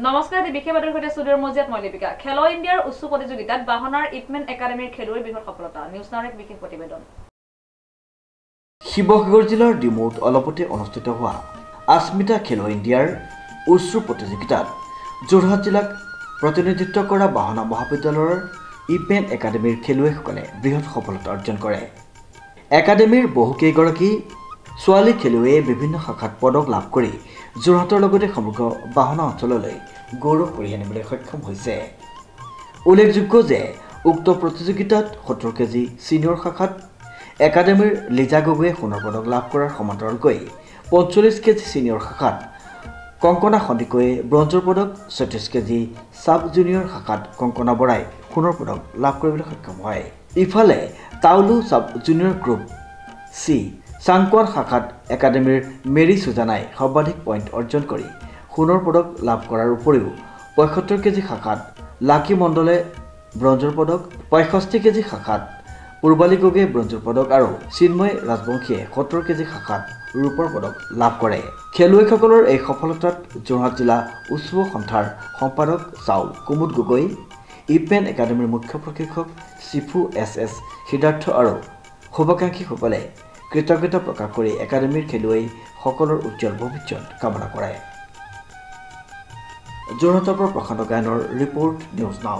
নমস্কাৰ বিশেষভাৱে সৈতে ষ্টুডিঅ'ৰ মজিয়াত মই লিপিকা খেলো ইণ্ডিয়াৰ উচ্চ প্ৰতিযোগিতাত বাহনাৰ ইপমেন একাডেমীৰ খেলুৱৈৰ বৃহৎ সফলতা নিউজ নাওৰ এক বিশেষ প্ৰতিবেদন শিৱসাগৰ জিলাৰ ডিমৌত অলপতে অনুষ্ঠিত হোৱা আস্মিতা খেলো ইণ্ডিয়াৰ উচ্চ প্ৰতিযোগিতাত যোৰহাট জিলাক প্ৰতিনিধিত্ব কৰা বাহনা মহাবিদ্যালয়ৰ ইপমেন একাডেমীৰ খেলুৱৈসকলে বৃহৎ সফলতা অৰ্জন কৰে একাডেমীৰ বহুকেইগৰাকী ছোৱালী খেলুৱৈয়ে বিভিন্ন শাখাত পদক লাভ কৰি যোৰহাটৰ লগতে সমগ্ৰ বাহনা অঞ্চললৈ গৌৰৱ কঢ়িয়াই আনিবলৈ সক্ষম হৈছে উল্লেখযোগ্য যে উক্ত প্ৰতিযোগিতাত 70 কেজি সিনিয়ৰ শাখাত একাডেমীৰ লিজা গগৈয়ে সোণৰ পদক লাভ কৰাৰ সমান্তৰালকৈ 45 কেজি সিনিয়ৰ শাখাত কংকনা সন্দিকৈয়ে ব্ৰঞ্জৰ পদক 36 কেজি সাব জুনিয়ৰ শাখাত কংকনা বৰাই সোণৰ পদক লাভ কৰিবলৈ সক্ষম হয় ইফালে তাউলু সাব জুনিয়ৰ গ্ৰুপ সি সাংকুৱান শাখাত একাডেমীৰ মেৰী সুজানাই সৰ্বাধিক পইণ্ট অৰ্জন কৰি সোণৰ পদক লাভ কৰাৰ উপৰিও 75 কেজি শাখাত লাকি মণ্ডলে ব্ৰঞ্জৰ পদক 65 কেজি শাখাত পূৰ্বালী গগৈয়ে ব্ৰঞ্জৰ পদক আৰু চিন্ময় ৰাজবংশীয়ে 70 কেজি শাখাত ৰূপৰ পদক লাভ কৰে খেলুৱৈসকলৰ এই সফলতাত যোৰহাট জিলা উচ্চ সন্থাৰ সম্পাদক চাউল কুমুদ গগৈ ইপমেন একাডেমীৰ মুখ্য প্ৰশিক্ষক চিফু এছ সিদ্ধাৰ্থ আৰু শুভাকাংক্ষীসকলে কৃতজ্ঞতা প্ৰকাশ কৰি একাডেমীৰ খেলুৱৈ সকলৰ উজ্জ্বল ভৱিষ্যত কামনা কৰে যোৰহাটৰ পৰা প্ৰশান্ত গায়নৰ ৰিপৰ্ট নিউজ নাও